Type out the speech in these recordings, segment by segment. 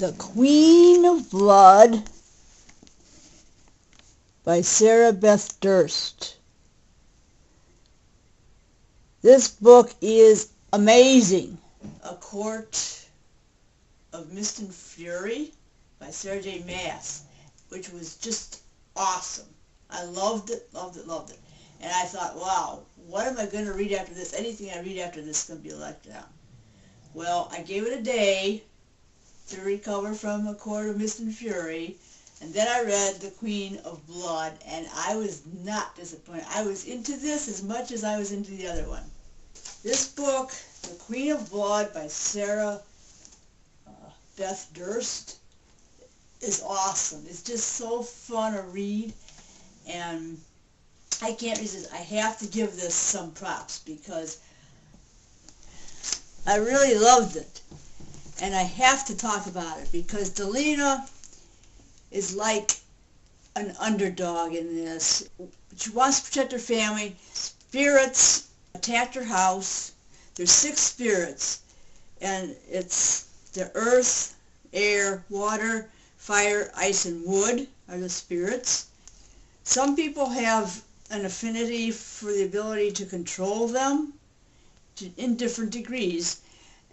The Queen of Blood by Sarah Beth Durst. This book is amazing. A Court of Mist and Fury by Sarah J. Maas, which was just awesome. I loved it, loved it, loved it. And I thought, wow, what am I going to read after this? Anything I read after this is going to be a letdown. Well, I gave it a day to recover from A Court of Mist and Fury, and then I read The Queen of Blood, and I was not disappointed. I was into this as much as I was into the other one. This book, The Queen of Blood by Sarah Beth Durst, is awesome. It's just so fun to read, and I can't resist. I have to give this some props because I really loved it. And I have to talk about it because Delina is like an underdog in this. She wants to protect her family. Spirits attacked her house. There's 6 spirits, and it's the earth, air, water, fire, ice, and wood are the spirits. Some people have an affinity for the ability to control them in different degrees.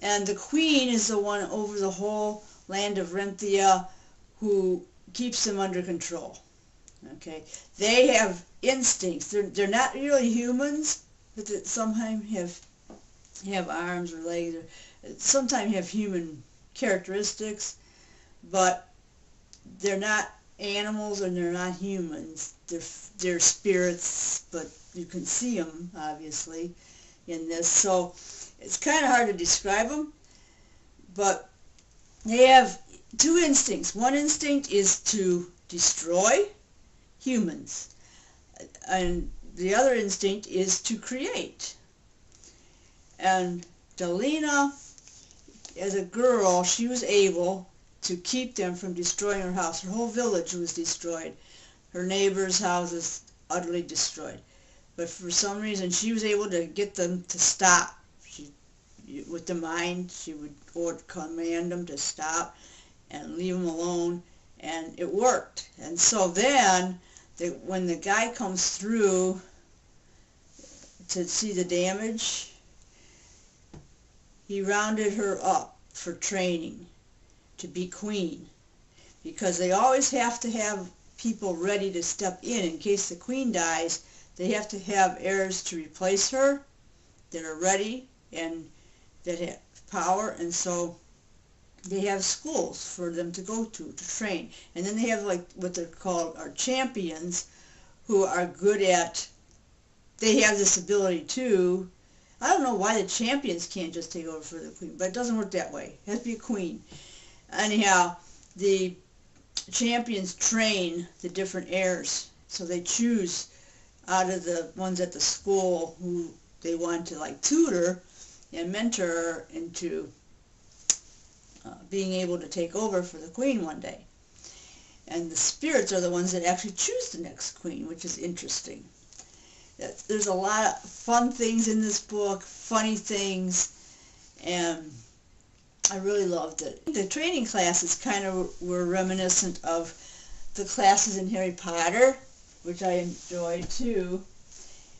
And the queen is the one over the whole land of Renthia who keeps them under control. Okay, they have instincts. They're not really humans, but they sometimes have arms or legs, or sometimes have human characteristics, but they're not animals and they're not humans. They're spirits, but you can see them obviously in this. So it's kind of hard to describe them, but they have 2 instincts. One instinct is to destroy humans, and the other instinct is to create. And Delina, as a girl, she was able to keep them from destroying her house. Her whole village was destroyed. Her neighbors' houses utterly destroyed. But for some reason, she was able to get them to stop. With the mind, she would command them to stop and leave them alone, and it worked. And so then, when the guy comes through to see the damage, he rounded her up for training to be queen, because they always have to have people ready to step in case the queen dies. They have to have heirs to replace her that are ready and that have power, and so they have schools for them to go to train. And then they have like what they're called are champions, who are good at, they have this ability too. I don't know why the champions can't just take over for the queen, but it doesn't work that way. It has to be a queen. Anyhow, the champions train the different heirs, so they choose out of the ones at the school who they want to like tutor and mentor into being able to take over for the queen one day. And the spirits are the ones that actually choose the next queen, which is interesting. There's a lot of fun things in this book, funny things, and I really loved it. The training classes kind of were reminiscent of the classes in Harry Potter, which I enjoyed too.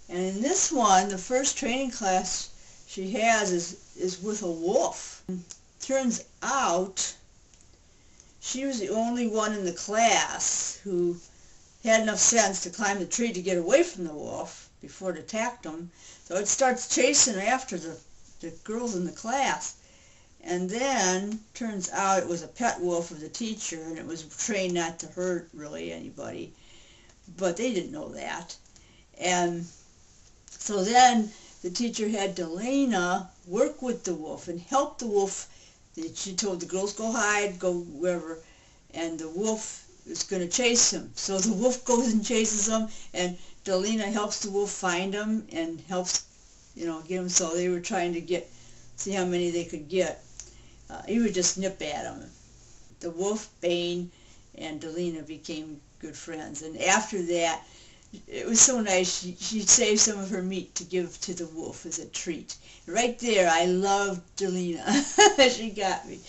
And in this one, the first training class she has is with a wolf. Turns out she was the only one in the class who had enough sense to climb the tree to get away from the wolf before it attacked them. So it starts chasing after the girls in the class. And then turns out it was a pet wolf of the teacher, and it was trained not to hurt really anybody. But they didn't know that. And so then the teacher had Delina work with the wolf and help the wolf. She told the girls, go hide, go wherever, and the wolf is going to chase him. So the wolf goes and chases him, and Delina helps the wolf find him and helps, get him. So they were trying to see how many they could get. He would just nip at him. The wolf, Bane, and Delina became good friends. And after that, it was so nice. She saved some of her meat to give to the wolf as a treat. Right there, I loved Delina. She got me.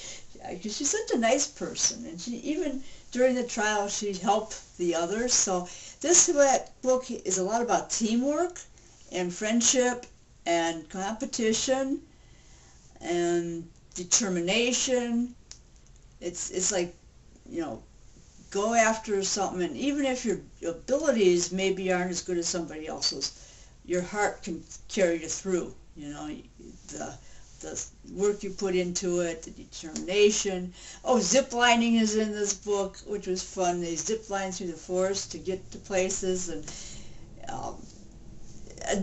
Because she's such a nice person. And she even, during the trial, she helped the others. So this book is a lot about teamwork and friendship and competition and determination. It's like, you know, go after something, and even if your abilities maybe aren't as good as somebody else's, your heart can carry you through. You know, the work you put into it, the determination. Oh, zip lining is in this book, which was fun. They zip line through the forest to get to places, and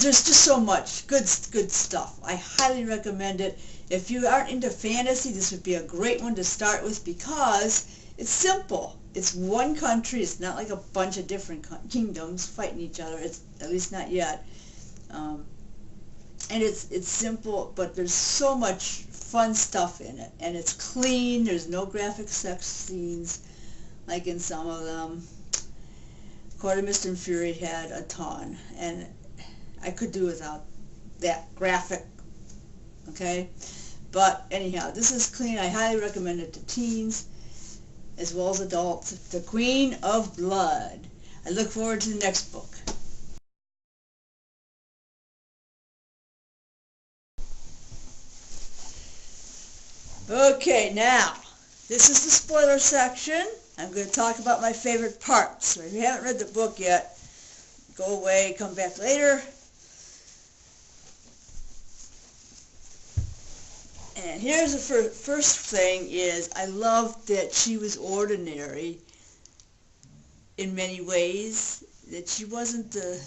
there's just so much good stuff. I highly recommend it. If you aren't into fantasy, this would be a great one to start with because it's simple. It's one country. It's not like a bunch of different kingdoms fighting each other. It's at least not yet. And it's simple, but there's so much fun stuff in it. And it's clean. There's no graphic sex scenes like in some of them. Court of Mist and Fury had a ton, and I could do without that graphic. Okay? But anyhow, this is clean. I highly recommend it to teens as well as adults. The Queen of Blood. I look forward to the next book. Okay, now, this is the spoiler section. I'm going to talk about my favorite parts. So if you haven't read the book yet, go away, come back later. And here's the first thing is I loved that she was ordinary in many ways, that she wasn't the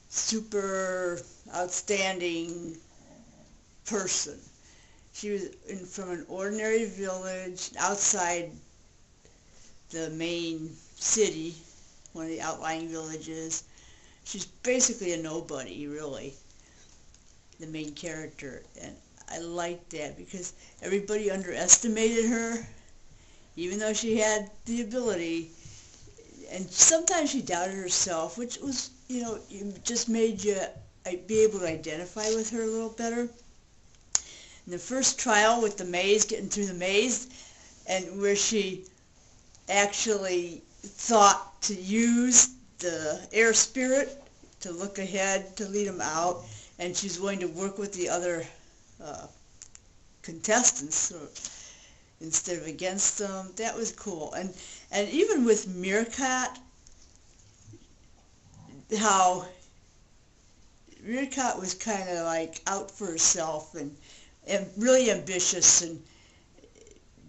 super outstanding person. She was from an ordinary village outside the main city, one of the outlying villages. She's basically a nobody, really, the main character. And I liked that because everybody underestimated her, even though she had the ability. And sometimes she doubted herself, which was, you know, it just made you be able to identify with her a little better. In the first trial with the maze, getting through the maze, and where she actually thought to use the air spirit to look ahead to lead them out, and she's willing to work with the other contestants instead of against them. That was cool. And even with Meerkat, how Meerkat was kind of like out for herself and really ambitious and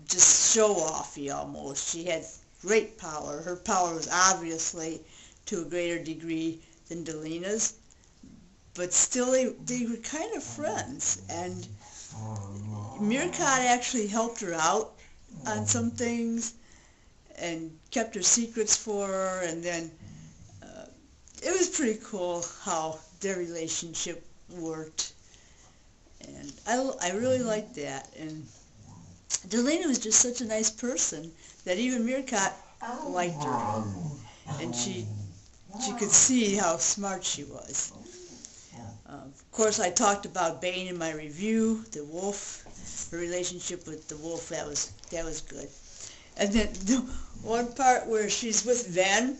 just show-offy almost. She had great power. Her power was obviously to a greater degree than Delina's, but still they were kind of friends. And Meerkat actually helped her out on some things and kept her secrets for her, and then it was pretty cool how their relationship worked. And I really liked that. And Delina was just such a nice person that even Meerkat liked her. And she could see how smart she was. Of course, I talked about Bane in my review, the wolf, her relationship with the wolf. That was good. And then the one part where she's with Ven,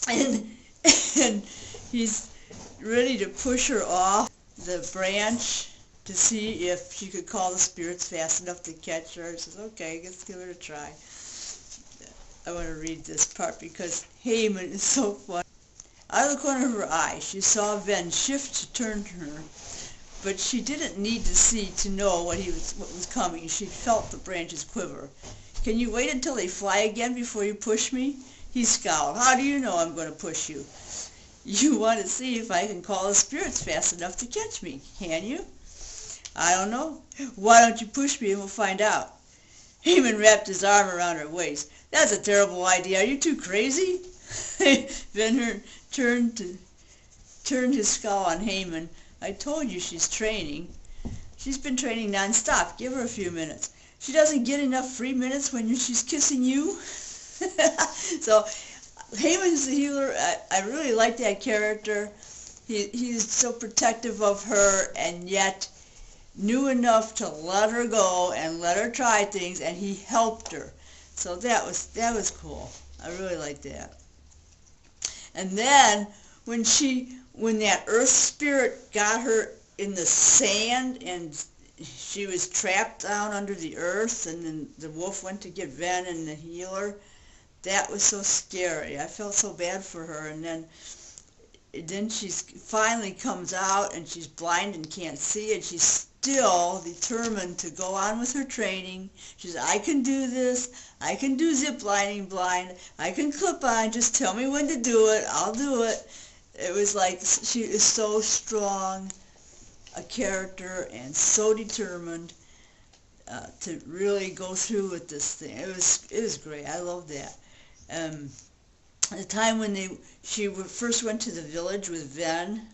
and he's ready to push her off the branch to see if she could call the spirits fast enough to catch her. She says, okay, let's give it a try. I want to read this part because Haman is so funny. Out of the corner of her eye, she saw Ven shift to turn to her, but she didn't need to see to know what was coming. She felt the branches quiver. Can you wait until they fly again before you push me? He scowled. How do you know I'm going to push you? You want to see if I can call the spirits fast enough to catch me, can you? I don't know. Why don't you push me and we'll find out? Haman wrapped his arm around her waist. That's a terrible idea. Are you too crazy? Ven turned his skull on Haman. I told you she's training. She's been training nonstop. Give her a few minutes. She doesn't get enough free minutes when she's kissing you. So Haman's the healer. I really like that character. He's so protective of her, and yet knew enough to let her go and let her try things, and he helped her. So that was cool. I really liked that. And then when that earth spirit got her in the sand and she was trapped down under the earth, and then the wolf went to get Ven and the healer, that was so scary. I felt so bad for her. And then she finally comes out, and she's blind and can't see, and she's still determined to go on with her training. She says, I can do this. I can do zip lining blind. I can clip on. Just tell me when to do it. I'll do it. It was like she is so strong a character and so determined to really go through with this thing. It was great. I loved that. The time when she first went to the village with Ven,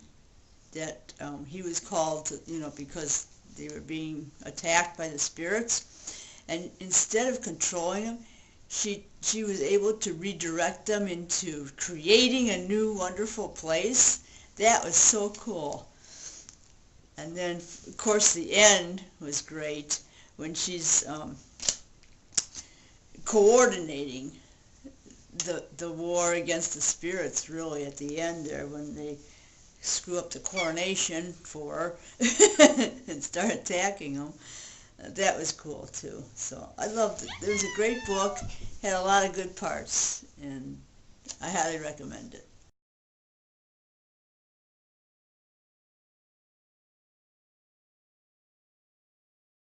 that he was called to, because they were being attacked by the spirits, and instead of controlling them, she was able to redirect them into creating a new wonderful place. That was so cool. And then, of course, the end was great when she's coordinating the war against the spirits, really, at the end there, when they screw up the coronation for her and start attacking them. That was cool too. So I loved it. It was a great book, had a lot of good parts, and I highly recommend it.